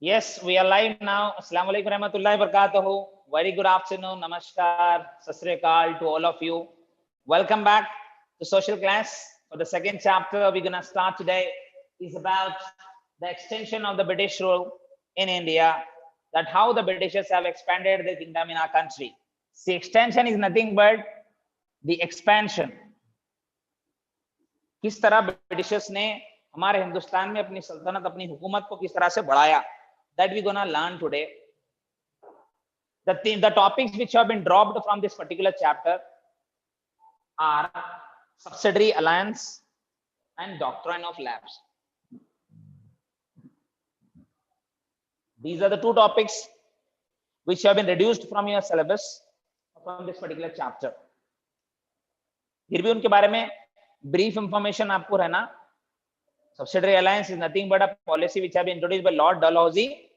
Yes, we are live now. Assalamu alaikum warahmatullahi wabarakatuh. Very good afternoon. Namaskar. Sat Sri Akal to all of you. Welcome back to social class. For the second chapter we're going to start today is about the extension of the British rule in India, that how the Britishers have expanded their kingdom in our country. See, extension is nothing but the expansion. किस तरह Britishers ने हमारे हिंदुस्तान में अपनी सल्तनत, अपनी हुकूमत को किस तरह से बढ़ाया, that we're gonna learn today. The topics which have been dropped from this particular chapter are subsidiary alliance and doctrine of lapse. These are the two topics which have been reduced from your syllabus from this particular chapter. फिर भी उनके बारे में brief information आपको रहना. Subsidiary alliance is nothing but a policy which have been introduced by Lord Dalhousie,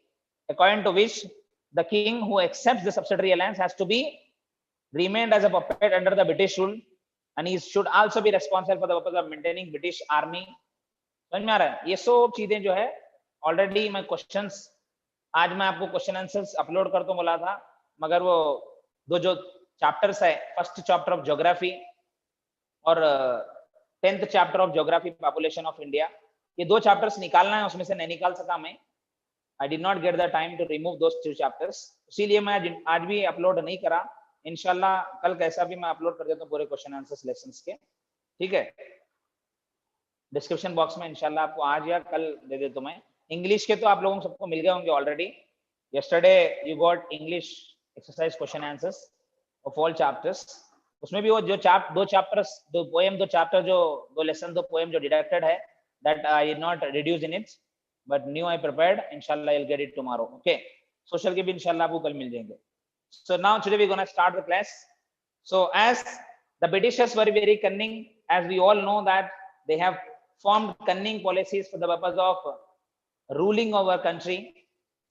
according to which the king who accepts the subsidiary alliance has to be remained as a puppet under the British rule, and he should also be responsible for the purpose of maintaining British army. समझ में आ रहा है? ये सब चीजें जो है already मैं क्वेश्चंस आज मैं आपको क्वेश्चन आंसर्स अपलोड कर तो बोला था, मगर वो दो जो चैप्टर्स है, फर्स्ट चैप्टर ऑफ ज्योग्राफी और 10th chapter of geography population of India, ये दो चैप्टर्स निकालना है, उसमें से नहीं निकाल सका मैं. I did not get the time to remove those two chapters, इसीलिए मैं आज भी अपलोड नहीं करा. इंशाल्लाह कल कैसा भी मैं अपलोड कर देता हूँ पूरे क्वेश्चन आंसर्स लेसन्स के, ठीक है. डिस्क्रिप्शन बॉक्स में इंशाल्लाह आपको आज या कल दे देता हूँ मैं. इंग्लिश के तो आप लोगों को सबको मिल गए होंगे already. Yesterday you got English exercise question answers of all chapters. उसमें भी वो जो दो चैप्टर जो दो लेसन दो पोएम जो डिडक्टेड है, that I did not reduce in it, but new I prepared. Inshallah I'll get it tomorrow. Okay, social के भी इंशाल्लाह आपको कल मिल जाएंगे. So now today we're gonna start the class. So as the Britishers were very cunning, as we all know that they have formed cunning policies for the purpose of ruling over country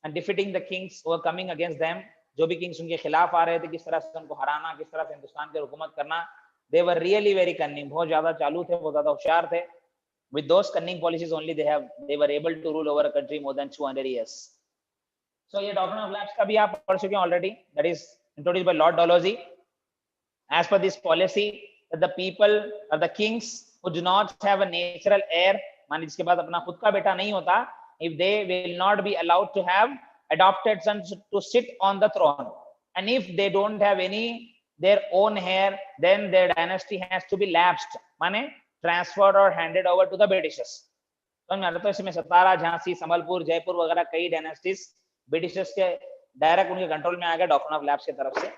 and defeating the kings who were coming against them. जो भी Kings उनके खिलाफ आ रहे थे, किस तरह से उनको हराना, किस तरह से हिंदुस्तान की हुकूमत करना, they were really very cunning. बहुत ज्यादा चालू थे, बहुत ज्यादा होशियार थे. With those cunning policies only they were able to rule over a country more than 200 years. So ये doctrine of lapse का भी आप पढ़ चुके हैं already. That is introduced by Lord Dalhousie. As per this policy, that the people or the kings who do not have a natural heir, माने जिसके पास अपना खुद का बेटा नहीं होता, if they will not be allowed to have adopted sons to sit on the throne, and if they don't have any their own heir, then their dynasty has to be lapsed, माने transferred और handed over to the Britishers. समझ में आता है? तो इसमें सतारा, झांसी, संबलपुर, जयपुर वगैरह कई डायनेस्टीज ब्रिटिशर्स के डायरेक्ट उनके कंट्रोल में आ गए डॉक्ट्रिन ऑफ लैप्स की तरफ से.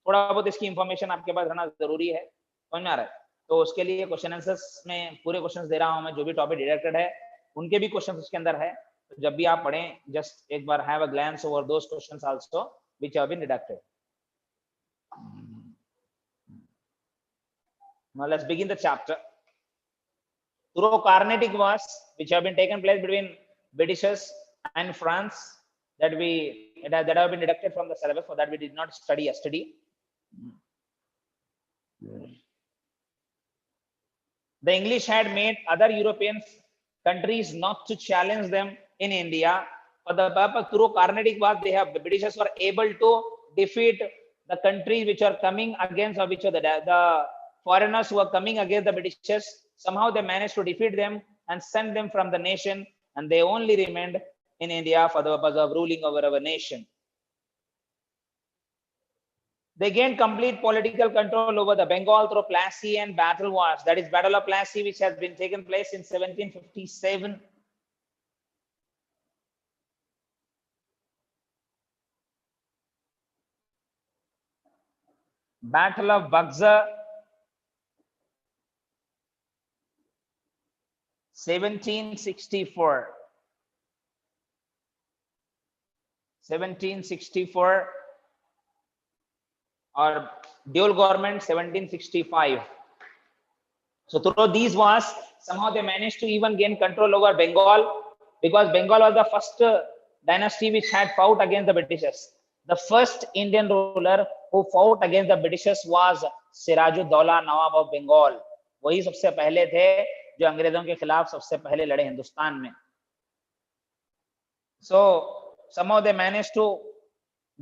थोड़ा बहुत इसकी इंफॉर्मेशन आपके पास रहना जरूरी है. समझ में आ रहा है? तो उसके लिए क्वेश्चन आंसर्स में पूरे क्वेश्चंस दे रहा हूं मैं, जो भी टॉपिक डिडक्टेड है उनके भी क्वेश्चंस उसके अंदर है. तो जब भी आप पढ़ें, जस्ट एक बार have a glance over those questions also which have been deducted. Now let's begin the chapter. Through Carnatic wars which have been taken place between Britishers and France, that have been deducted from the syllabus, for that we did not study yesterday. The English had made other European countries not to challenge them in India. For the purpose through Carnatic wars, the Britishers were able to defeat the countries which are coming against, or which are the foreigners who are coming against the Britishers. Somehow they managed to defeat them and send them from the nation, and they only remained in India for the purpose of ruling over our nation. They gained complete political control over the Bengal through Plassey and battle wars. That is Battle of Plassey, which has been taken place in 1757. Battle of Buxar, 1764. 1764 or dual government 1765. So through these wars, somehow they managed to even gain control over Bengal, because Bengal was the first dynasty which had fought against the Britishers. The first Indian ruler who fought against the Britishers was Sirajud-Dowla, Nawab of Bengal. वही सबसे पहले थे जो अंग्रेजों के खिलाफ सबसे पहले लड़े हिंदुस्तान में. So somehow they managed to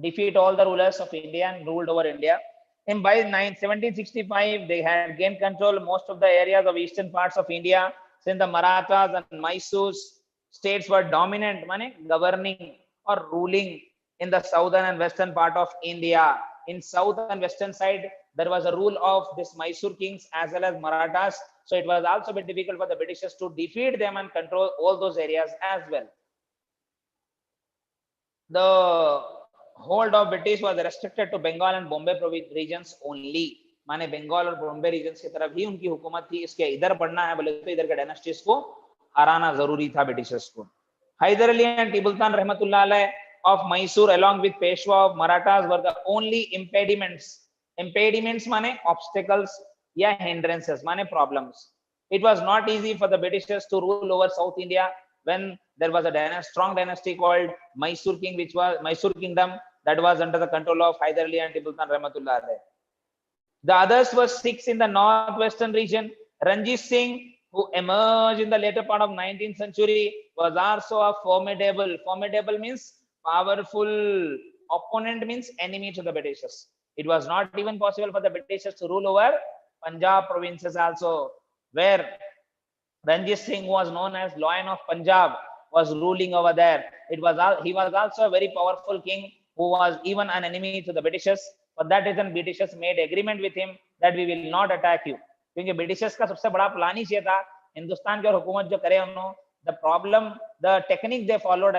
defeat all the rulers of India and ruled over India. And by 1765, they had gained control most of the areas of eastern parts of India, since the Marathas and Mysore's states were dominant, governing or ruling in the southern and western part of India. In south and western side, there was a rule of this Mysore kings as well as Marathas. So it was also a bit difficult for the Britishers to defeat them and control all those areas as well. The hold of British was restricted to Bengal and Bombay regions only. माने बंगाल और Bombay regions की तरफ ही उनकी हुकूमत थी. इसके इधर बढ़ना है बोले तो इधर के डायनेस्टीज को हराना जरूरी था ब्रिटिशर्स को. Hyder Ali and Tibultan Rahmatullah Alayh of Mysore along with Peshwa of Marathas were the only impediments. Impediments माने obstacles या hindrances माने problems. It was not easy for the Britishers to rule over South India when there was a strong dynasty called Mysore King, which was Mysore Kingdom, that was under the control of Hyder Ali and Tibultan Rahmatullah Alayh. The others were Sikhs in the northwestern region. Ranjit Singh, who emerged in the later part of 19th century, was also a formidable means powerful opponent, means enemy to the Britishers. It was not even possible for the Britishers to rule over Punjab provinces also, where Ranjit Singh was known as Lion of Punjab, was ruling over there. He was also a very powerful king who was even an enemy to the Britishers. For that reason, Britishers made agreement with him that we will not attack you. क्योंकि Britishers का सबसे बड़ा plan ही ये था हिंदुस्तान की और हुकूमत जो करे उन्होंने. The problem, the technique they followed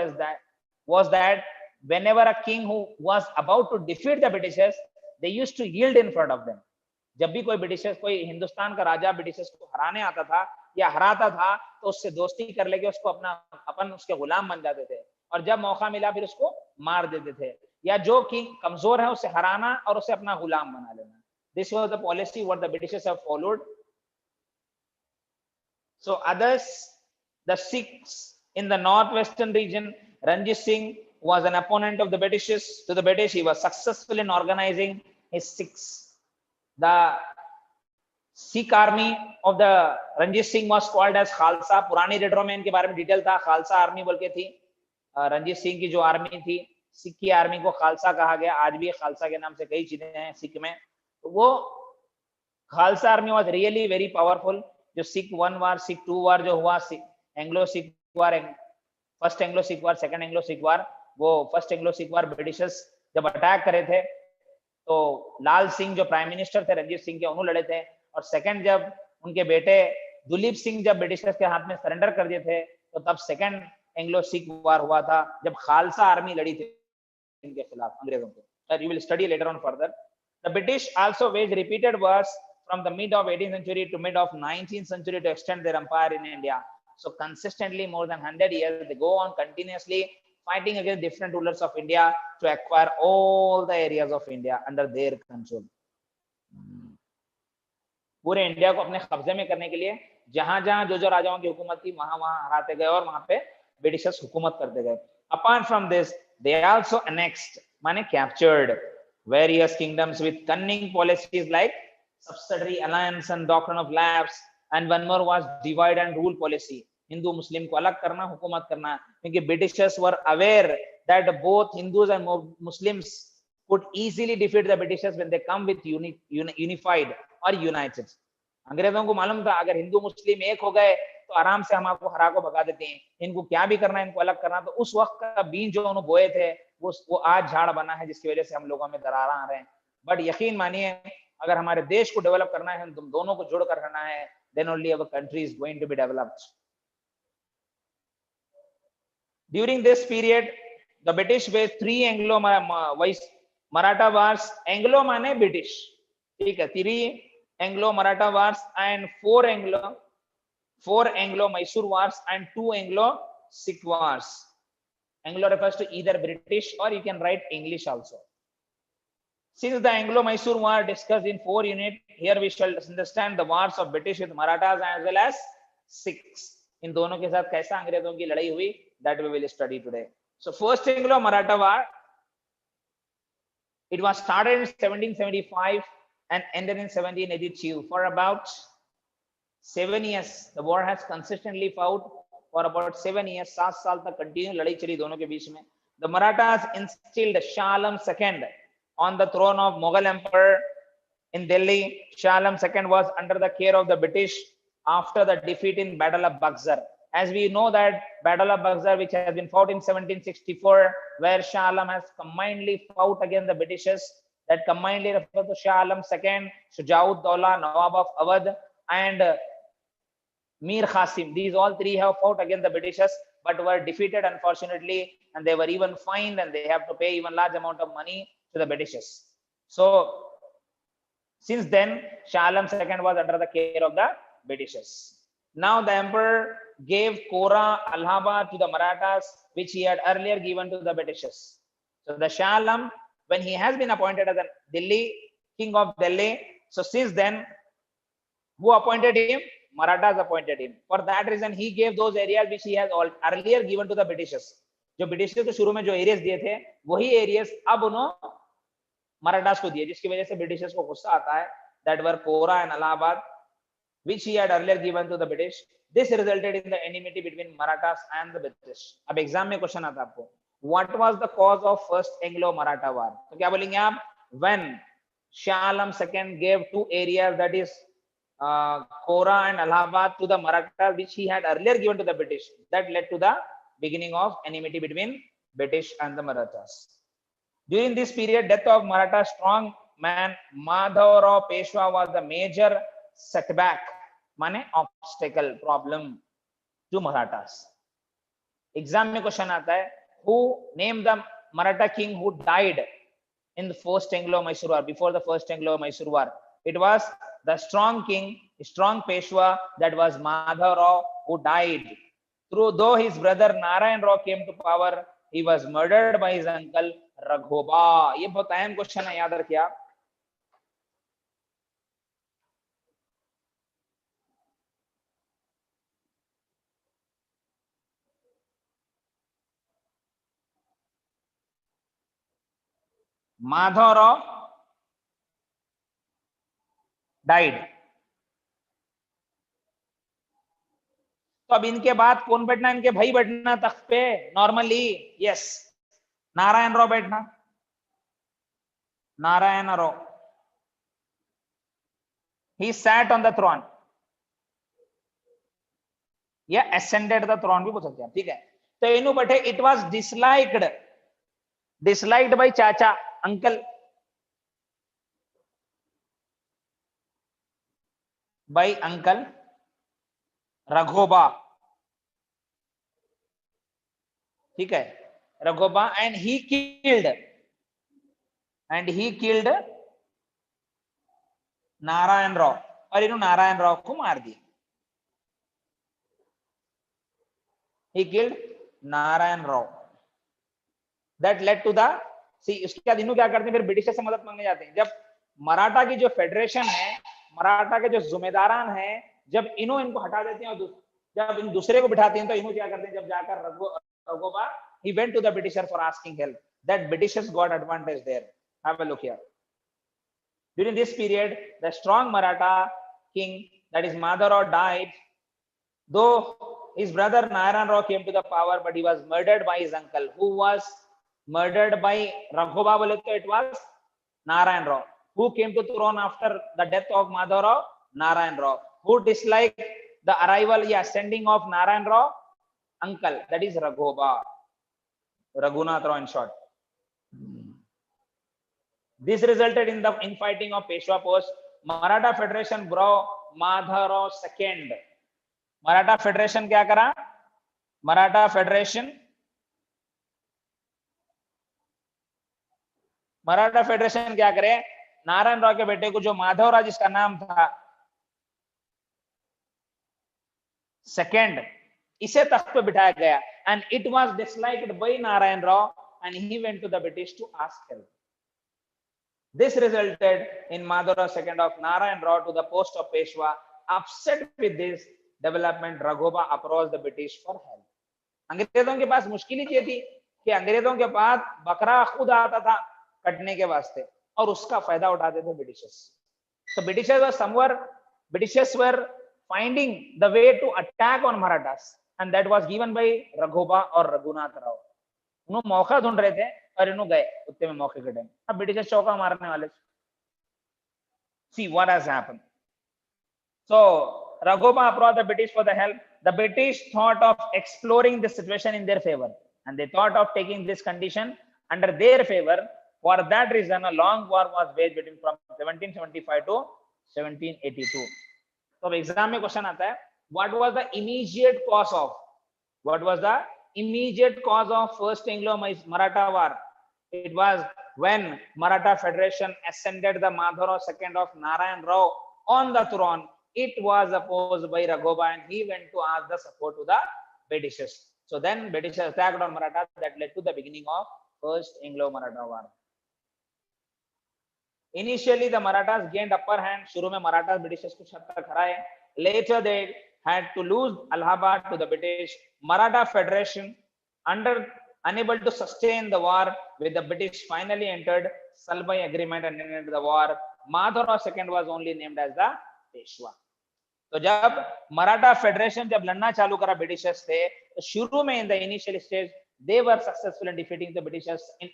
was that whenever a king who was about to defeat the Britishers, they used to yield in front of them. जब भी कोई हिंदुस्तान का राजा ब्रिटिशर्स को हराने आता था या हराता था तो उससे दोस्ती कर लेके उसको अपन उसके गुलाम बन जाते थे, और जब मौका मिला फिर उसको मार देते थे, या जो किंग कमजोर है उसे हराना और उसे अपना गुलाम बना लेना. This was the policy what the Britishers have followed. So others, the Sikhs in the northwestern region, Ranjit Singh was an opponent of the Britishers. To the British, he was successful in organizing his Sikhs. The Sikh army of the Ranjit Singh was called as Khalsa. पुरानी रेडरों में इनके बारे में detail था. Khalsa army बोल के थी. रंजीत सिंह की जो आर्मी थी, सिख की आर्मी को खालसा कहा गया. आज भी खालसा के नाम से कई चीजें हैं सिख में. तो वो Khalsa army was really very powerful. जो सिख 1 वार, सिख 2 वार जो हुआ, एंग्लो सिख वार, फर्स्ट एंग्लो सिख वार, सेकंड एंग्लो सिख वार, वो फर्स्ट एंग्लो सिख वार ब्रिटिशर्स जब अटैक करे थे तो लाल सिंह जो प्राइम मिनिस्टर थे रंजीत सिंह के, उन्होंने लड़े थे. और सेकंड जब उनके बेटे दुलीप सिंह जब ब्रिटिशर्स के हाथ में सरेंडर कर दिए थे तो तब सेकंड एंग्लो सिख वार हुआ था, जब खालसा आर्मी लड़ी थी इनके खिलाफ अंग्रेजों को. You will study later on further. The British also waged repeated wars from the mid of 18th century to mid of 19th century to extend their empire in India. So consistently more than 100 years they go on continuously fighting against different rulers of India to acquire all the areas of India under their control. पूरे India को अपने कब्जे में करने के लिए जहां-जहां जो राजाओं की हुकूमत थी वहां-वहां हराते गए और वहां पे ब्रिटिशर्स हुकूमत करते गए. Apart from this, they also annexed, माने captured various kingdoms with cunning policies like subsidiary alliance and doctrine of lapse, and one more was divide and rule policy. Hindu मुस्लिम को अलग करना, हुकूमत करना, क्योंकि Britishers were aware that both Hindus and Muslims could easily defeat the Britishers when they come with unified or united. अंग्रेजों को मालूम था अगर हिंदू मुस्लिम एक हो गए तो आराम से हम आपको हरा को भगा देते हैं. इनको क्या भी करना है, इनको अलग करना. तो उस वक्त का बीज जो उन्होंने बोए थे वो आज झाड़ बना है, जिसकी वजह से हम लोगों में दरार आ रहे हैं. बट यकीन मानिए अगर हमारे देश को डेवलप करना है, तुम दोनों को जोड़कर करना है, then only our country is going to be developed. During this period, the British waged 3 Anglo-Maratha wars. Anglo माने British, ठीक है. 3 Anglo-Maratha wars and 4 Anglo-Mysore wars and 2 Anglo-Sikh wars. Anglo refers to either British or you can write English also. Since the Anglo-Mysore war discussed in 4 units, here we shall understand the wars of British with Marathas as well as Sikhs. इन दोनों के साथ कैसा अंग्रेजों की लड़ाई हुई, that we will study today. So first Anglo-Maratha war, it was started in 1775 and ended in 1782. For about 7 years, the war has consistently fought for about 7 years. 7 साल तक कंटिन्यू लड़ाई चली दोनों के बीच में. The Marathas instilled Shah Alam II on the throne of Mughal Emperor in Delhi. Shah Alam II was under the care of the British after the defeat in Battle of Buxar. As we know that Battle of Buxar, which has been fought in 1764, where Shah Alam has combinedly fought against the Britishers, that combinedly refers to Shah Alam II, Shujaud Daula, Nawab of Awadh, and Mir Qasim. These all three have fought against the Britishers, but were defeated unfortunately, and they were even fined, and they have to pay even large amount of money to the Britishers. So since then, Shah Alam II was under the care of the Britishers. Now the emperor gave Kora, Allahabad to the Marathas, which he had earlier given to the Britishers. So the Shah Alam, when he has been appointed as the Delhi king of Delhi, so since then, who appointed him? Marathas appointed him. For that reason, he gave those areas which he has earlier given to the Britishers. जो Britishers को शुरू में जो areas दिए थे, वही areas अब उन्होंने मराठास को दिए, जिसकी वजह से ब्रिटिशर्स को गुस्सा आता है. That were Kora and Allahabad, which he had earlier given to the British. This resulted in the enmity between Marathas and the British. अब एग्जाम में क्वेश्चन आता है आपको, what was the cause of first Anglo-Maratha War? तो क्या बोलेंगे आप? When Shah Alam II gave two areas, that is Kora and Allahabad, to the Marathas, which he had earlier given to the British. That led to the beginning of enmity between British and the Marathas. During this period, death of Maratha strong man Madhavrao Peshwa was the major setback, माने obstacle, problem to Marathas. Exam में question आता है, who named the Maratha king who died in the first Anglo-Mysore War, before the first Anglo-Mysore War? It was the strong king, strong Peshwa, that was Madhavrao, who died. Though his brother Narayan Rao came to power, he was murdered by his uncle Raghoba. ये बहुत अहम question है, याद रखिए आप. Madhavrao died. तो अब इनके बाद कौन बैठना? इनके भाई बैठना तख्त पे नॉर्मली. यस, नारायण राव बैठना. Narayan Rao, he sat on the throne या ascended the throne भी बोल सकते हैं, ठीक है. तो इन्हों बैठे. it was disliked by चाचा, अंकल, by uncle Raghoba, ठीक है, Raghoba, and he killed Narayan Rao, और इन्होंने नारायण राव को मार दिया. He killed Narayan Rao. That led to the, see, उसके बाद इन्हों क्या करते हैं, फिर ब्रिटिश से मदद मांगने जाते हैं. जब मराठा की जो फेडरेशन है, मराठा के जो जिम्मेदारान हैं, जब इनको हटा देते हैं और जब इन दूसरे को बिठाते हैं, तो इन्हों क्या करते हैं, जब जाकर Raghoba, he went to the Britisher for asking help. That Britishers got advantage there. Have a look here. During this period, the strong Maratha king, that is Madhavrao, died. Though his brother Narayan Rao came to the power, but he was murdered by his uncle. Who was murdered by Raghoba? Bole to it was Narayan Rao. Who came to throne after the death of Madhavrao? Narayan Rao. Who disliked the arrival, ascending of Narayan Rao? Uncle, that is Raghoba, Raghunath Rao in short. This resulted in the infighting of Peshwa post. Maratha Federation brought Madhavrao II. Maratha Federation क्या करा? Maratha Federation क्या करे? नारायण राव के बेटे को, जो माधवराव जिसका नाम था सेकंड, इसे तख्त पे बिठाया गया. And it was disliked by Narayan Rao, and he went to the British to ask help. This resulted in Madhavrao II of Narayan Rao to the post of Peshwa. Upset with this development, Raghoba approached the British for help. अंग्रेजों के पास मुश्किल ही ये थी कि अंग्रेजों के पास बकरा खुद आता था कटने के वास्ते, और उसका फायदा उठाते थे Britishers. So Britishers were finding the way to attack on Marathas, and that was given by Raghoba or Raghunath Rao. उन्होंने मौका ढूंढ रहे थे और इन्होंने गए उतने में मौके के टाइम। अब ब्रिटिश चौका मारने वाले। See what has happened. So Raghuba approached the British for the help. The British thought of exploring the situation in their favor, and they thought of taking this condition under their favor. For that reason, a long war was waged between from 1775 to 1782. तो exam में question आता है, what was the immediate cause of, what was the immediate cause of first Anglo-Maratha War? It was when Maratha Federation ascended the Madhava II of Narayan Rao on the throne. It was opposed by Raghuba and he went to ask the support to the Britishers. So then British attacked on Maratha. That led to the beginning of first Anglo-Maratha War. Initially the Marathas gained upper hand. शुरू में Marathas Britishers को छत्तर खराए. Later they had to lose Allahabad to the British. Maratha Federation, unable to sustain the war with the British, finally entered Salbai Agreement and ended the war. Madhava II was only named as the Peshwa. तो जब Maratha federation जब लड़ना चालू करा Britishers से, तो शुरू में in the initial stage they were successful in defeating the Britishers in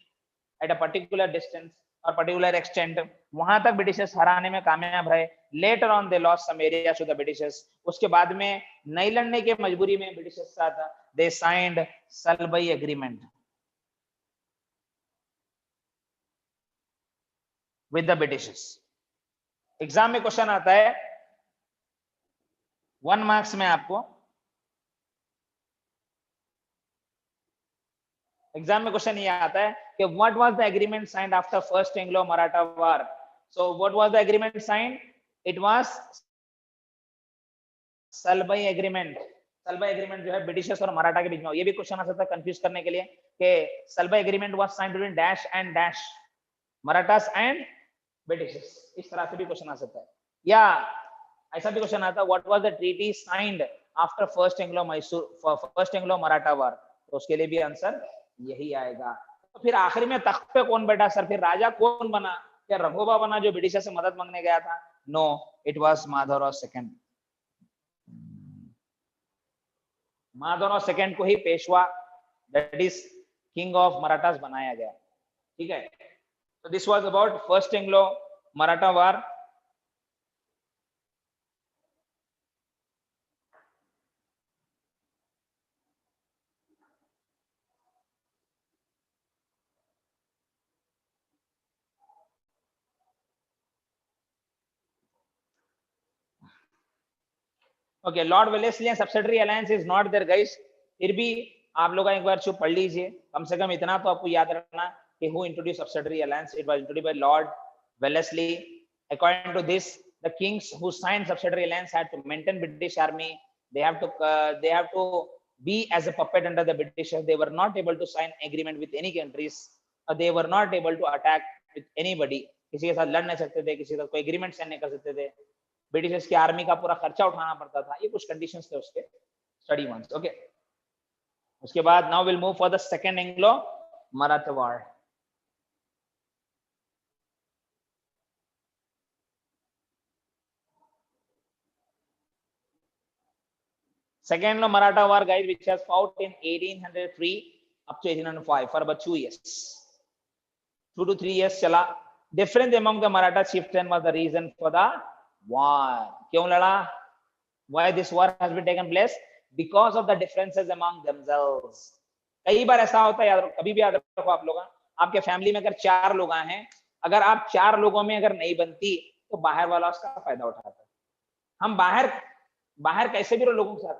at a particular distance और पर्टिकुलर एक्सटेंट, वहां तक ब्रिटिशर्स हराने में कामयाब रहे. Later on they lost some area to the Britishers. उसके बाद में नहीं लड़ने की मजबूरी में ब्रिटिशर्स साथ they signed Salbai agreement with the britishers. Exam में क्वेश्चन आता है 1 मार्क्स में, आपको एग्जाम में क्वेश्चन ये आता है कि what was the agreement signed after first Anglo Maratha war. So what was the agreement signed? It was Salbai agreement. Salbai agreement जो है ब्रिटिशर्स और मराठा के बीच में. ये भी क्वेश्चन आ सकता है कंफ्यूज करने के लिए कि Salbai agreement was signed between dash and dash, Marathas and britishers. इस तरह से भी क्वेश्चन आ सकता है. या ऐसा भी क्वेश्चन आता है what was the treaty signed after first Anglo Maratha war. तो उसके लिए भी आंसर यही आएगा. तो फिर आखिरी में तख्त पे कौन बैठा सर? फिर राजा कौन बना? क्या रघुबा बना जो ब्रिटिशर से मदद मांगने गया था? No, it was Madhavrao second. Madhavrao second को ही Peshwa, that is king of Marathas बनाया गया. ठीक है. तो this was about first Anglo Maratha war. Okay, lord Wellesley and subsidiary alliance is not there guys. फिर भी आप लोग एक बार चुप पढ़ लीजिए. कम से कम इतना तो आपको याद रखना कि who introduce subsidiary alliance. It was introduced by Lord Wellesley. According to this, the kings who signed subsidiary alliance had to maintain British army. they have to be as a puppet under the Britishers. They were not able to sign agreement with any countries. They were not able to attack with anybody. किसी के साथ लड़ नहीं सकते थे, किसी के साथ कोई एग्रीमेंट साइन नहीं कर सकते थे. ब्रिटिशर्स की आर्मी का पूरा खर्चा उठाना पड़ता था. ये कुछ कंडीशंस थे उसके. Study once. ओके, उसके बाद now will move for the second Anglo Maratha war. Second Anglo-Maratha War, guys, which has fought in 1803 up to 1805 for about 2 years. 2 to 3 years चला. Difference among the Maratha chieftain was the reason for the war. क्यों लड़ा? Why this war has been taken place? Because of the differences among themselves. कई बार ऐसा होता है, याद रखो, कभी भी याद रखो आप लोग, आपके फैमिली में अगर 4 लोग हैं, अगर आप 4 लोगों में अगर नहीं बनती तो बाहर वाला उसका फायदा उठाता है. हम बाहर कैसे भी रहो लोगों के साथ,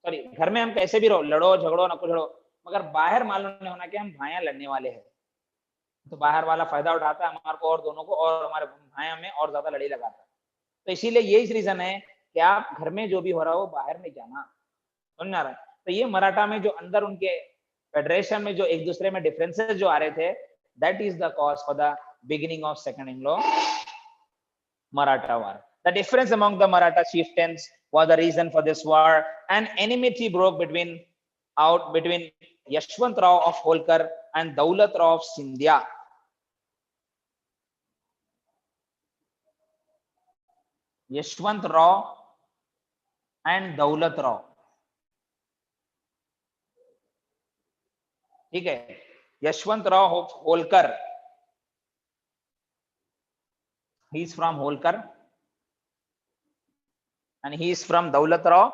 सॉरी घर में हम कैसे भी रहो, लड़ो झगड़ो ना कुछ लड़ो, मगर बाहर मालूम नहीं होना कि हम भाइयां लड़ने वाले हैं. तो बाहर वाला फायदा उठाता है हमारे को और दोनों को, और हमारे भाइयों में और ज्यादा लड़ी लगाता है. तो इसीलिए यही रीजन है कि आप घर में जो भी हो रहा हो बाहर नहीं जाना. समझ आ रहा है? तो ये मराठा में जो अंदर उनके फेडरेशन में जो एक दूसरे में डिफरेंसेस जो आ रहे थे, that is the cause for the beginning of second Anglo Maratha war. The difference among the Maratha chieftains was the reason for this war. An enmity broke between Yashwant Rao of Holkar and Daulat Rao of Sindhya. Yashwant Rao and Daulat Rao. ठीक है. Yashwantrao Holkar, he is from Holkar, and he is from Daulatrao,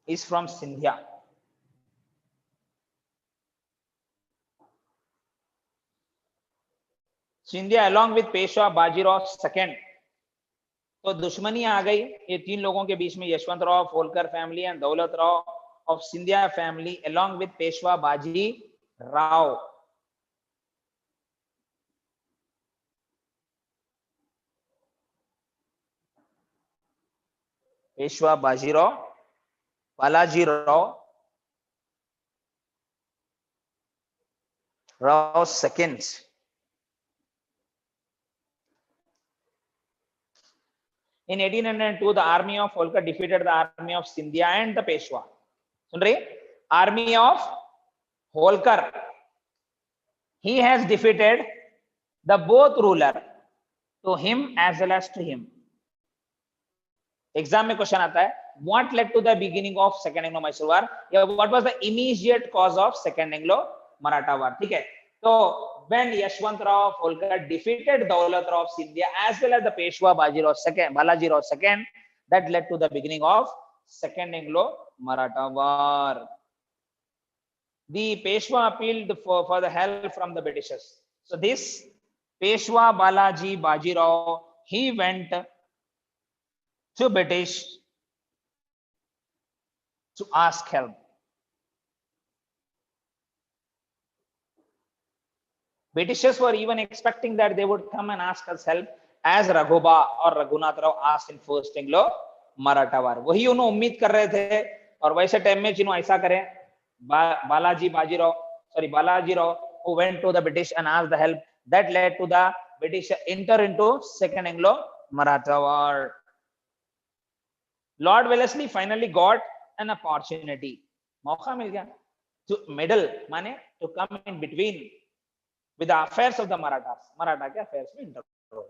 is from Sindhya. Scindia along with Peshwa Bajirao second. तो दुश्मनी आ गई ये तीन लोगों के बीच में, Yashwantrao of Holkar family and Daulatrao of Scindia family along with Peshwa Baji Rao. Peshwa Bajirao, Balajirao Rao second. In 1802, the army of Holkar defeated the army of Scindia and the Peshwa. सुन रही? Army of Holkar, he has defeated the both ruler, to him as well as to him. Exam में question आता है, what led to the beginning of second Anglo-Mysore war? या what was the immediate cause of second Anglo-Maratha war? ठीक है. तो when Yashwantrao of Holkar defeated Daulatrao of Scindia as well as the Peshwa Bajirao second, Balajirao second, that led to the beginning of second Anglo-Maratha war. The Peshwa appealed for the help from the Britishers. So this Peshwa Balaji Bajirao, he went to British to ask help. Britishers were even expecting that they would come and ask us help, as Raghuba or Raghunath Rao asked in first Anglo-Maratha war. वही उन्होंने उम्मीद कर रहे थे, और वैसे time में जिन्होंने ऐसा करें, Balaji Rao, who went to the British and asked the help, that led to the British enter into second Anglo-Maratha war. Lord Wellesley finally got an opportunity, मौका मिल गया, to meddle, माने to come in between with the affairs of the Marathas. Maratha के affairs में enter हो.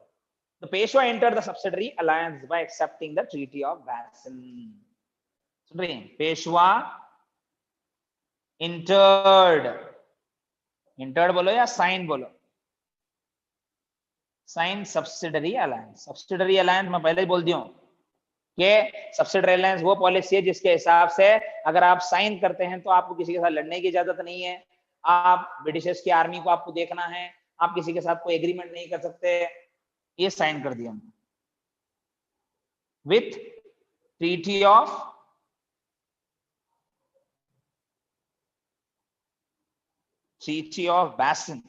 The Peshwa entered the subsidiary alliance by accepting the Treaty of Bassin. सुन रही हैं? Peshwa entered बोलो या sign बोलो? Sign subsidiary alliance. Subsidiary alliance मैं पहले ही बोल दिया हूँ कि सब्सिडरी अलायंस वो पॉलिसी है जिसके हिसाब से अगर आप साइन करते हैं तो आपको किसी के साथ लड़ने की इजाजत नहीं है, आप ब्रिटिशर्स की आर्मी को आपको देखना है, आप किसी के साथ कोई एग्रीमेंट नहीं कर सकते, ये साइन कर दिया with treaty of Bassein.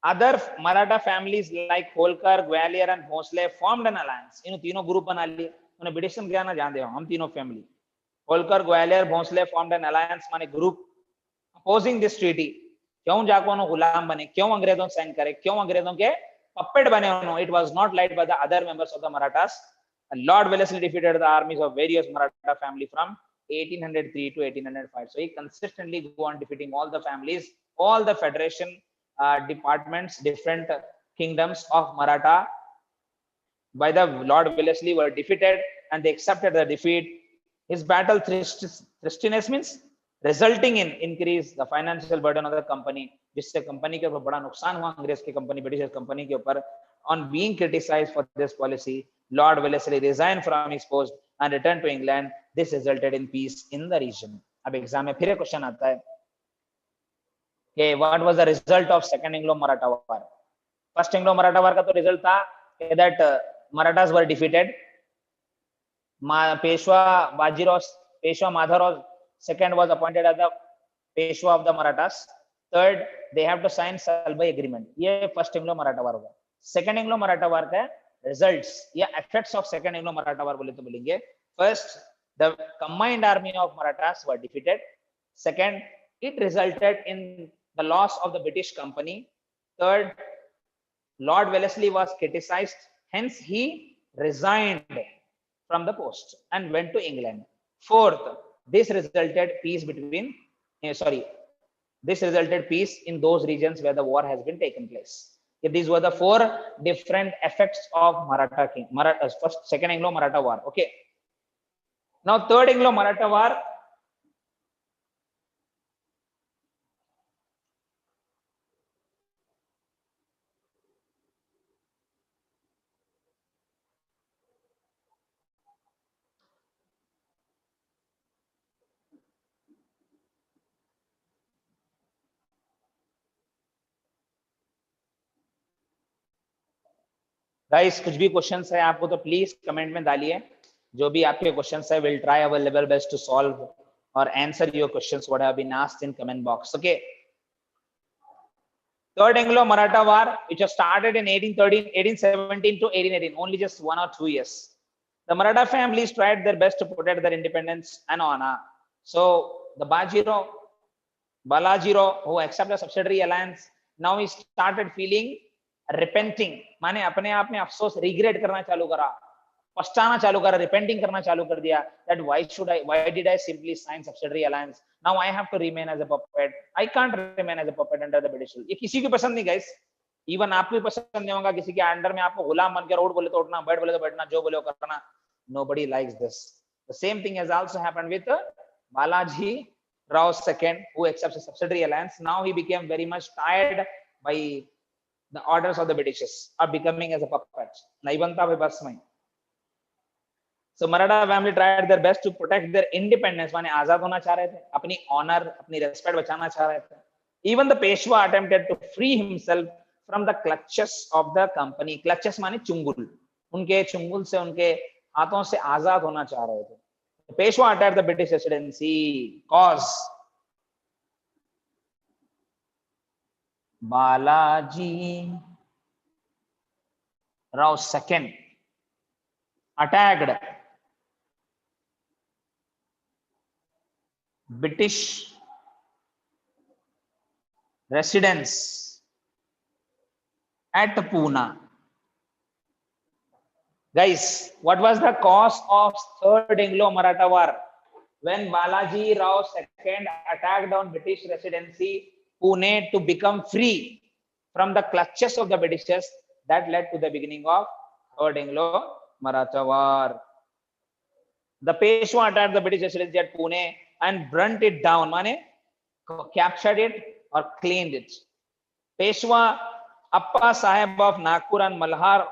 Other Maratha families like Holkar, Gwalior and Bhosle formed an alliance. इन तीनों ग्रुप बना लिए. उन्हें ब्रिटिश में क्या ना जान दे, हम तीनों family Holkar, Gwalior, Bhosle formed an alliance, माने ग्रुप opposing this treaty. क्यों जाको उन्होंने गुलाम बने, क्यों अंग्रेजों साइन करे, क्यों अंग्रेजों के पपेट बने उन्होंने? It was not led by the other members of the Marathas. And Lord Wellesley defeated the armies of various Maratha family from 1803 to 1805. So he consistently go on defeating all the families, all the federation departments, different kingdoms of Maratha by the Lord Wellesley were defeated, and they accepted the defeat. His battle thriftiness means resulting in increase the financial burden of the company, जिससे company के ऊपर बड़ा नुकसान हुआ अंग्रेज की company, British company के ऊपर. On being criticized for this policy, Lord Wellesley resigned from his post and returned to England. This resulted in peace in the region. अब एग्जाम में फिर क्वेश्चन आता है कि what was the result of second Anglo-Maratha war? First Anglo-Maratha war का तो result था that Marathas were defeated. Peshwa Madharao second was appointed as the Peshwa of the Marathas. Third, they have to sign Salbai agreement. ये first Anglo-Maratha war होगा. Second Anglo-Maratha war का results या effects of second Anglo-Maratha war बोले तो बोलेंगे. First, the combined army of Marathas were defeated. Second, it resulted in the loss of the British company. Third, Lord Wellesley was criticized, hence he resigned from the post and went to England. Fourth, this resulted peace in those regions where the war has been taken place. These were the 4 different effects of Maratha king, first, second Anglo-Maratha War. Okay. Now, third Anglo-Maratha War. Guys कुछ भी questions है आपको तो please comment में डालिए, जो भी आपके क्वेश्चंस है will try our level best to solve और answer your questions what have been asked in comment box. Okay. Third Anglo-Maratha War, which was started in 1813, 1817 to 1818, only just 1 or 2 years. The Maratha families tried their best to protect their independence and honor. So the Balajiro, who accepted a subsidiary alliance, now he started feeling repenting. माने अपने आप में अफसोस, regret करना चालू करा, पछताना चालू करा, repenting करना चालू कर दिया. That why did I simply sign subsidiary alliance? Now I have to remain as a puppet. I can't remain as a puppet under the British. ये किसी की पसंद नहीं guys. Even आपको भी पसंद नहीं होगा किसी के अंडर में आपको गुलाम बन के रोड बोले तो उठना, बैठ बोले तो बैठना, जो बोले वो करना. Nobody likes this. The same thing has also happened with Balaji Rao II, who accepts a subsidiary alliance. Now he became very much tired by the orders of the Britishers of becoming as a puppet. नहीं बनता भाई बस में. So Maratha family tried their best to protect their independence. माने आजाद होना चाह रहे थे, अपनी honor, अपनी respect बचाना चाह रहे थे. Even the Peshwa attempted to free himself from the clutches of the company. Clutches माने चुंगुल. उनके चुंगुल से, उनके हाथों से आजाद होना चाह रहे थे. The Peshwa attacked the British residency. Cause Balaji Rao II attacked British residence at Pune. Guys, what was the cause of third Anglo-Maratha War? When Balaji Rao II attacked on British residency Pune to become free from the clutches of the Britishers, that led to the beginning of third Anglo-Maratha War. The Peshwa attacked the British residency at Pune and burnt it down, माने captured it or cleaned it. Peshwa Appa Sahib of Nagpur and Malhar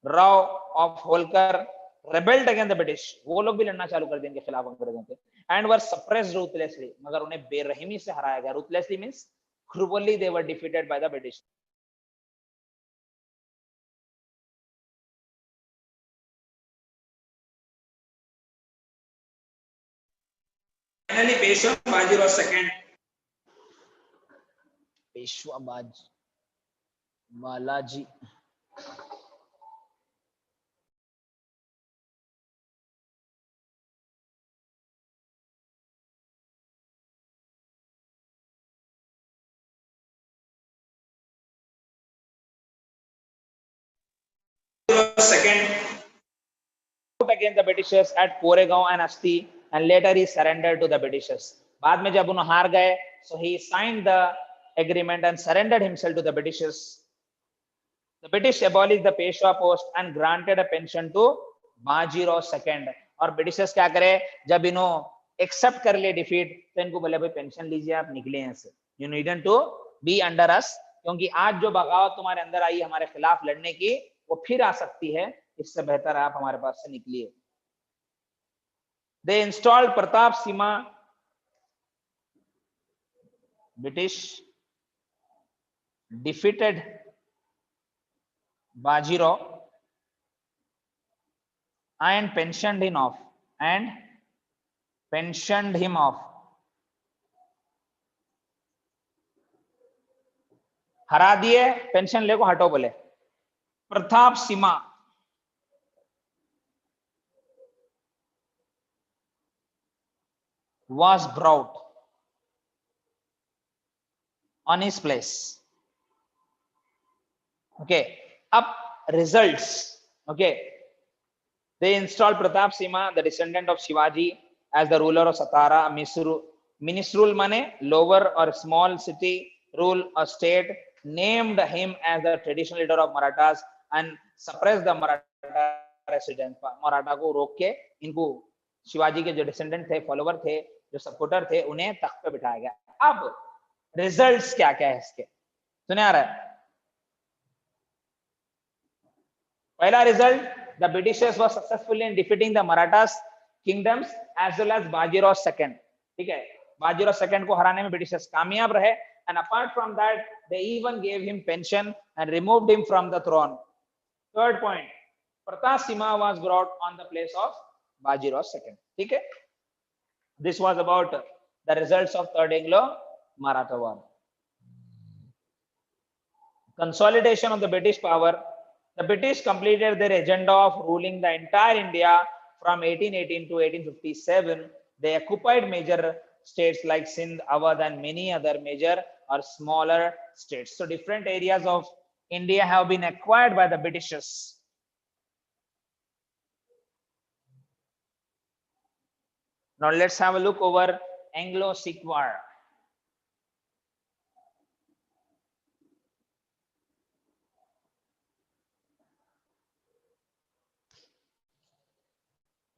Rao of Holkar rebelled against the British. वो लोग भी लड़ना चालू कर दिए इनके खिलाफ अंग्रेजों के, and were suppressed ruthlessly. मगर उन्हें बेरहमी से हराया गया. Ruthlessly means cruelly they were defeated by the British. Finally, Peshwa Baji Rao II. Peshwa Balaji. Second against the Britishers at Koregaon and Asti, and later he surrendered to the Britishers. बाद में जब उन्हें हार गए, so he signed the agreement and surrendered himself to the Britishers. The British abolished the Peshwa post and granted a pension to Baji Rao II. और Britishers क्या करे, जब इन्हों accept कर ले defeat, तो इनको बोले भाई पेंशन लीजिए, आप निकले हैं से. You needn't to be under us, क्योंकि आज जो बगावत तुम्हारे अंदर आई हमारे खिलाफ लड़ने की, वो फिर आ सकती है. इससे बेहतर आप हमारे पास से निकलिए. They installed Pratap Singh. British defeated Baji Rao and pensioned him off. हरा दिए, पेंशन ले को हटो बोले. Pratap Singh was brought on his place. Okay, up results. Okay, they installed Pratap Singh, the descendant of Shivaji, as the ruler of Satara. Ministrul mane lower or small city, rule a state named him as the traditional leader of Marathas and suppressed the Maratha residents. Maratha को रोक के इनको शिवाजी के जो descendant थे, follower थे, जो supporter थे, उन्हें तख्त पे बिठाया गया। अब रिजल्ट्स क्या क्या है इसके, सुने आ रहा है? पहला result, the Britishers were successful in defeating the Marathas kingdoms as well as Bajirao second. ठीक है, बाजीराव सेकंड को हराने में ब्रिटिशर्स कामयाब रहे, and apart from that they even gave him pension and removed him from the throne. Third point, Pratap Singh was brought on the place of Bajirao II. ठीक है, this was about the results of third Anglo-Maratha War. Consolidation of the British power. The British completed their agenda of ruling the entire India from 1818 to 1857. They occupied major states like Sindh, Awadh, and many other major or smaller states. So different areas of India have been acquired by the Britishers. Now let's have a look over Anglo-Sikh War.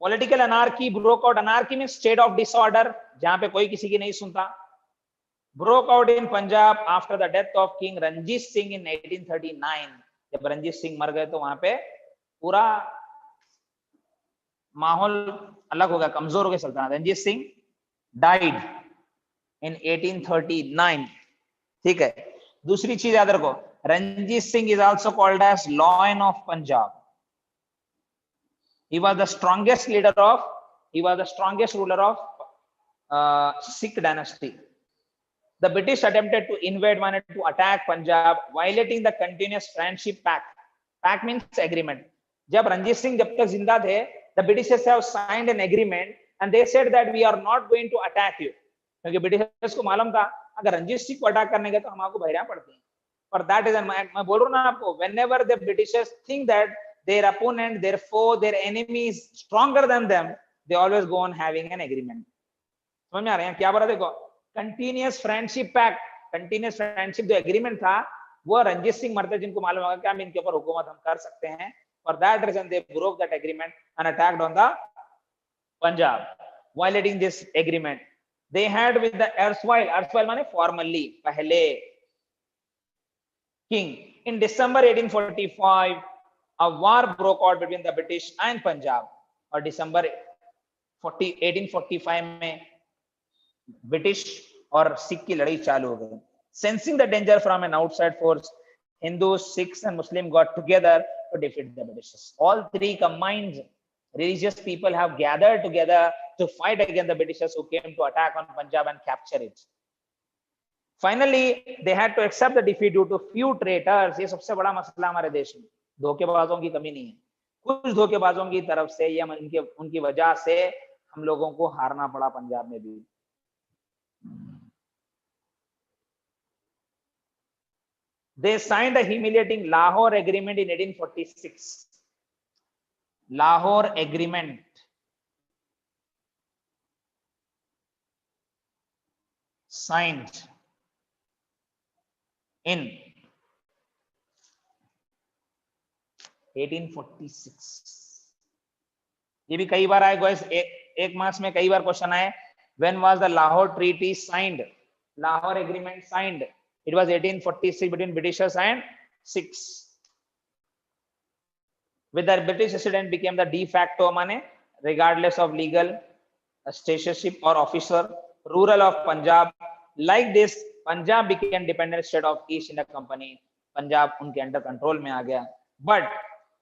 Political anarchy broke out. Anarchy means state of disorder, जहां पे कोई किसी की नहीं सुनता. Broke out in Punjab after the death of King Ranjit Singh in 1839. जब रंजीत सिंह मर गए तो वहां पे पूरा माहौल अलग हो गया, कमजोर हो गया सल्तनत. Ranjit Singh died in 1839. ठीक है, दूसरी चीज याद रखो, Ranjit Singh is also called as Lion of Punjab. He was the strongest leader of, he was the strongest ruler of Sikh dynasty. The British attempted to invade, wanted to attack Punjab, violating the continuous friendship pact. Pact means agreement. जब रंजीत सिंह जब तक जिंदा थे, the Britishers have signed an agreement and they said that we are not going to attack you. क्योंकि Britishers को मालूम था अगर रंजीत सिंह को अटैक करने गए तो हम आपको बहरा पड़ते हैं. For that reason, मैं बोल रहा हूँ ना आपको, whenever the Britishers think that their opponent, their foe, their enemy is stronger than them, they always go on having an agreement. समझ में आ रहा है क्या बोला? देखो, continuous friendship pact, continuous friendship जो एग्रीमेंट था वो रंजीत सिंह मरते जिनको मालूम होगा कि हम इनके ऊपर हुकूमत हम कर सकते हैं. For that reason they broke that agreement and attacked on the Punjab, violating this agreement. They had with the erstwhile माने फॉर्मली पहले king. In December 1845 a war broke out between the British and Punjab. और December 1845 में British और सिख की लड़ाई चालू हो गई. Sensing the danger from an outside force, Hindus, Sikhs and Muslims got together to defeat the Britishers. All three combined religious people have gathered together to fight against the Britishers who came to attack on Punjab and capture it. Finally, they had to accept the defeat due to few traitors. ये सबसे बड़ा मसला हमारे देश में, धोखेबाजों की कमी नहीं है. कुछ धोखेबाजों की तरफ से या उनकी वजह से हम लोगों को हारना पड़ा पंजाब में भी. They signed a humiliating Lahore Agreement in 1846. Lahore Agreement. Signed in 1846. ये भी कई बार आए गाइस, एक मास में कई बार क्वेश्चन आए. When was the Lahore Treaty signed? Lahore Agreement signed. It was 1846 between Britishers and Sikhs. With the British resident became the de facto माने regardless of legal statutorship or officer rural of Punjab. Like this, Punjab became dependent state of East India Company. Punjab उनके under control में आ गया. But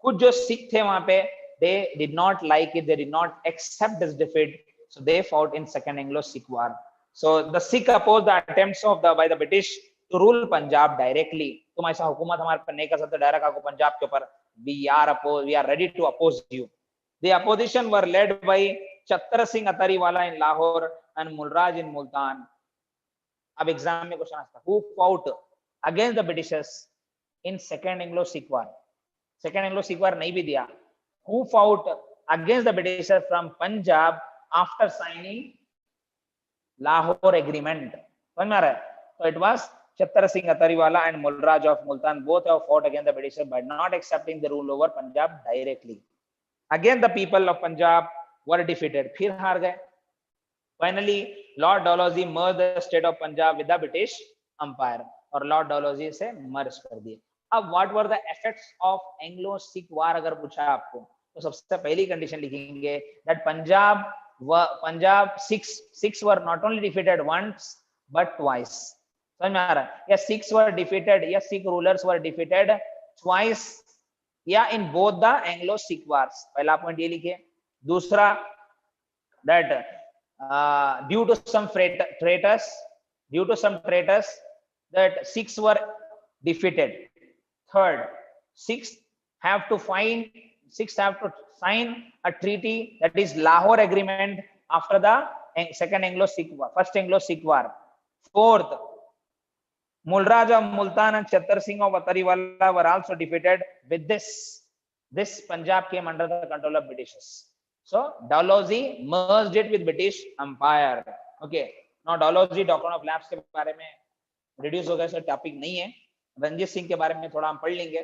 कुछ जो सिख थे वहां पे, they did not like it, they did not accept this defeat, so they fought in Second Anglo-Sikh War. So the Sikh opposed the attempts of by the British to rule Punjab directly. तुम ऐसा हुकूमत हमारे पर नहीं कर सकते direct आपको पंजाब के ऊपर. We are ready to oppose you. The opposition were led by Chhattar Singh Atariwala in Lahore and Mulraj in Multan. अब एग्जाम में क्वेश्चन आता है, who fought against the Britishers in Second Anglo-Sikh War? Second Anglo-Sikh War नहीं भी दिया. Who fought against the Britishers from Punjab after signing Lahore Agreement? समझ में आ रहा है? So it was Chattar Singh Atariwala and Mulraj of Multan both have fought against the Britishers by not accepting the rule over Punjab directly. Again, the people of Punjab were defeated. फिर हार गए. Finally, Lord Dalhousie merged the state of Punjab with the British Empire, और Lord Dalhousie से merge कर दिए. अब what were the effects of Anglo-Sikh War अगर पूछा आपको तो सबसे पहली कंडीशन लिखेंगे that Punjab Sikhs were not only defeated once but twice. समझ में आ रहा है? या Sikhs were defeated या Sikh rulers were defeated twice या in both the Anglo-Sikh Wars. पहला पॉइंट ये लिखिए. दूसरा that due to some traitors that Sikhs were defeated. Third, Sikhs have to sign a treaty, that is Lahore Agreement, after the second Anglo-Sikh War, first Anglo-Sikh War. Fourth, Mulraj of Multan and Chattar Singh of Atariwala were also defeated. With this Punjab came under the control of Britishers. So Dalhousie merged it with British Empire. Okay. Now Dalhousie doctrine of lapse के बारे में reduce हो गया, sir topic नहीं है. रंजीत सिंह के बारे में थोड़ा हम पढ़ लेंगे.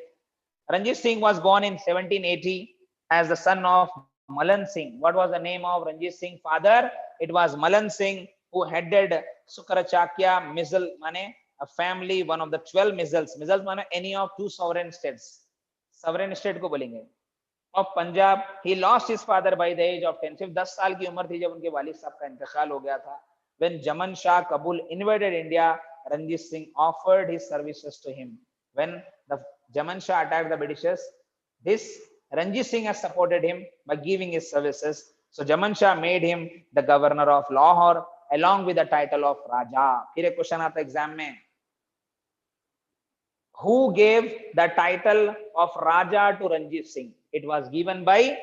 Ranjit Singh was born in 1780 as the son of Malan Singh. What was the name of Ranjit Singh father? It was Malan Singh, who headed Sukrachakya Missile, माने a family, one of the 12 Missles. Missles माने any of two sovereign states. Sovereign state को बोलेंगे. Of Punjab, he lost his father by the age of 10. सिर्फ 10 साल की उम्र थी जब उनके वालिद साहब का इंतकाल हो गया था. When Jaman Shah Kabul invaded India, Ranjit Singh offered his services to him. When the Jaman Shah attacked the Britishers, this Ranjit Singh has supported him by giving his services. So Jaman Shah made him the governor of Lahore along with the title of Raja. फिर एक question आता है exam में. Who gave the title of Raja to Ranjit Singh? It was given by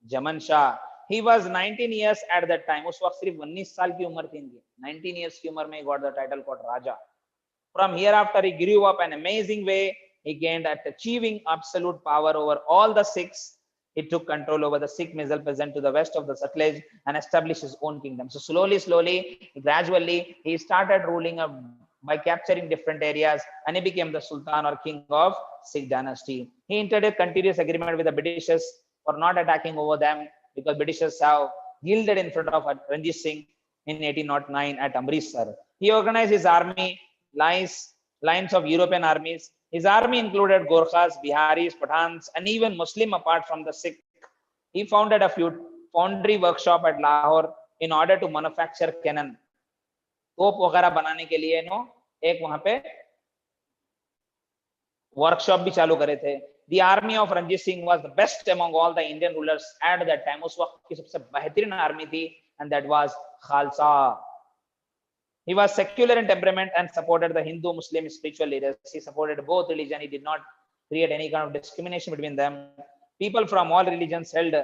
Jaman Shah. He was 19 years at that time. उस वक्त सिर्फ 19 साल की उम्र थी इनकी. 19 years की उम्र में he got the title called Raja. From hereafter he grew up an amazing way. He gained at achieving absolute power over all the Sikhs. He took control over the Sikh Missile present to the west of the Sutlej and established his own kingdom. So slowly, gradually, he started ruling by capturing different areas, and he became the Sultan or King of Sikh dynasty. He entered a continuous agreement with the Britishers for not attacking over them, because Britishers have yielded in front of Ranjit Singh in 1809 at Amritsar. He organized his army lines of European armies. His army included Gorkhas, Biharis, Pathans, and even Muslim apart from the Sikh. He founded a foundry workshop at Lahore in order to manufacture cannon. तोप वगैरह बनाने के लिए एक वहां पे workshop भी चालू करे थे. The army of Ranjit Singh was the best among all the Indian rulers at that time. उस वक्त की सबसे बेहतरीन आर्मी थी, and that was Khalsa. He was secular in temperament and supported the Hindu Muslim spiritual leaders. He supported both religions. He did not create any kind of discrimination between them. People from all religions held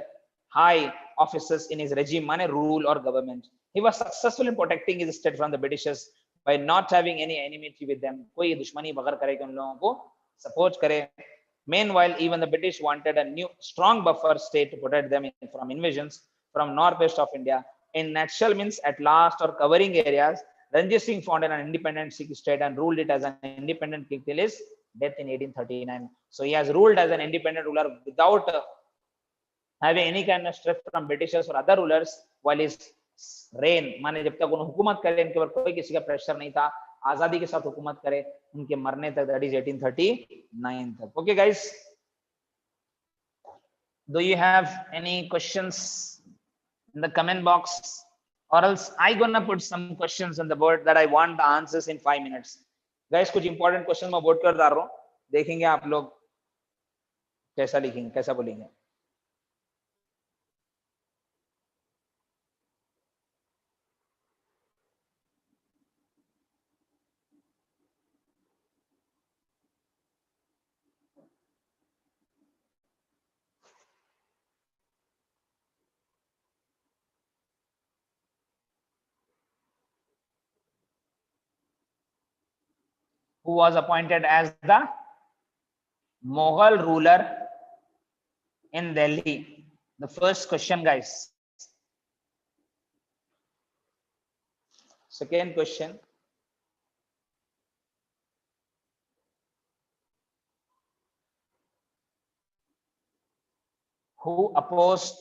high offices in his regime, माने rule or government. He was successful in protecting his state from the Britishers by not having any enmity with them. कोई दुश्मनी बगैर करे कि उन लोगों को support करे. Meanwhile, even the British wanted a new strong buffer state to protect them from invasions from northwest of India. In nutshell means at last or covering areas, Ranjit Singh founded an independent Sikh state and ruled it as an independent king till his death in 1839. So he has ruled as an independent ruler without having any kind of stress from Britishers or other rulers while his reign, माने जब तक उन्होंने हुकूमत करे इनके ऊपर कोई किसी का प्रेशर नहीं था, आजादी के साथ हुकूमत करे उनके मरने तक, that is 1839 तक. Okay guys, do you have any questions in the comment box, or else I gonna put some questions on the board that I want the answers in 5 minutes. Guys, कुछ important question मैं board कर डाल रहा हूँ, देखेंगे आप लोग कैसा लिखेंगे, कैसा बोलेंगे. Who was appointed as the Mughal ruler in Delhi? The first question, guys. Second question. who opposed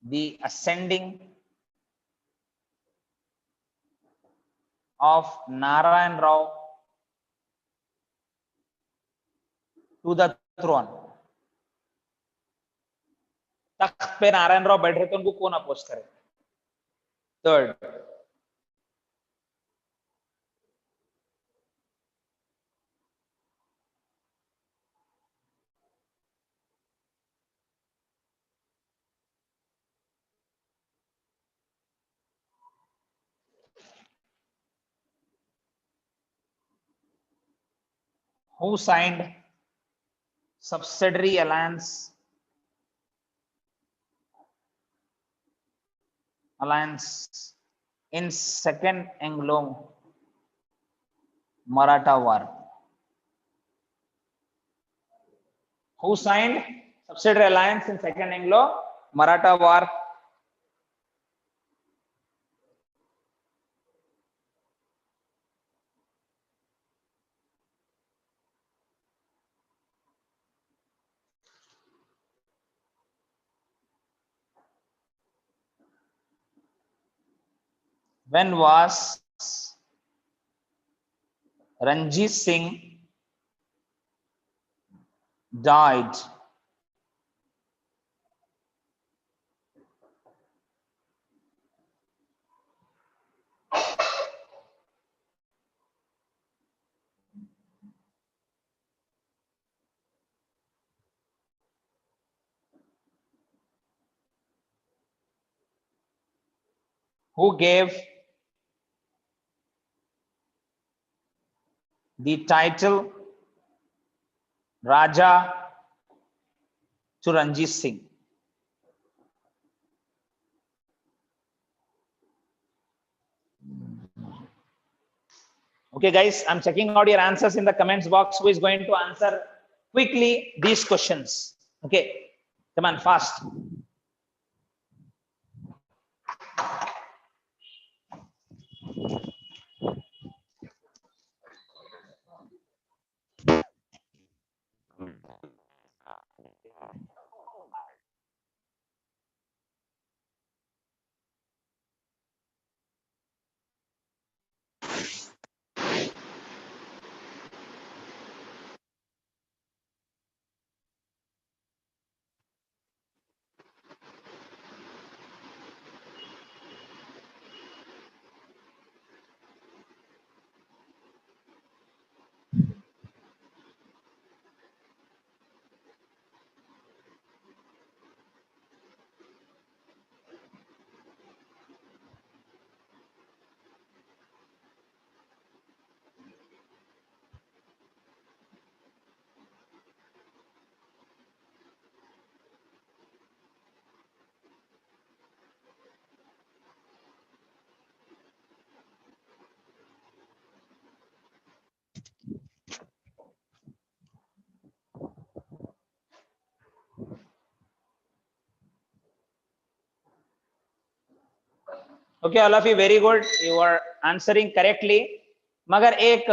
the ascending of Narayan Rao to the throne. तख्त पे नारायण राव बैठ रहे थे, उनको कौन अपोज करे? Third, who signed subsidiary alliance in Second Anglo-Maratha War? Who signed subsidiary alliance in Second Anglo-Maratha War? When was Ranjit Singh died? Who gave the title Raja to Ranjit Singh? Okay, guys, I'm checking out your answers in the comments box. Who is going to answer quickly these questions? Okay, come on, fast. Okay, all of you, very good. You are answering correctly. मगर एक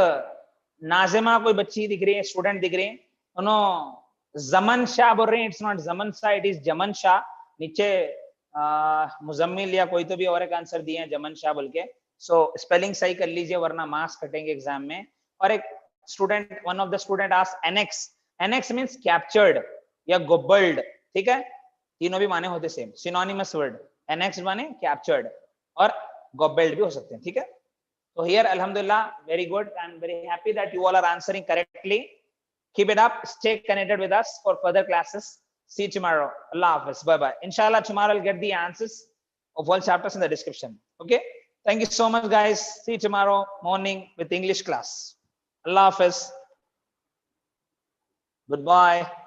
नाजिमा कोई बच्ची दिख रही है, student दिख रही है, उन्होंने जमन शाह बोल रहे हैं. इट्स नॉट जमन शाह, इट इज जमन शाह. नीचे मुजम्मिल या कोई तो भी और एक आंसर दिए हैं जमन शाह बोल के. सो स्पेलिंग सही कर लीजिए वरना मार्क्स कटेंगे एग्जाम में. और एक student, one of the student asked annex. Annex means captured या गोबल्ड. ठीक है, तीनों भी माने होते सेम, सिनोनिमस वर्ड. एनेक्स माने कैप्चर्ड और गोबल्ड भी हो सकते हैं. ठीक है, so here alhamdulillah, very good. I'm very happy that you all are answering correctly. Keep it up, stay connected with us for further classes. See you tomorrow. Allah Hafiz, bye bye. Inshallah tomorrow I'll get the answers of all chapters in the description. Okay, thank you so much guys. See you tomorrow morning with English class. Allah Hafiz, goodbye.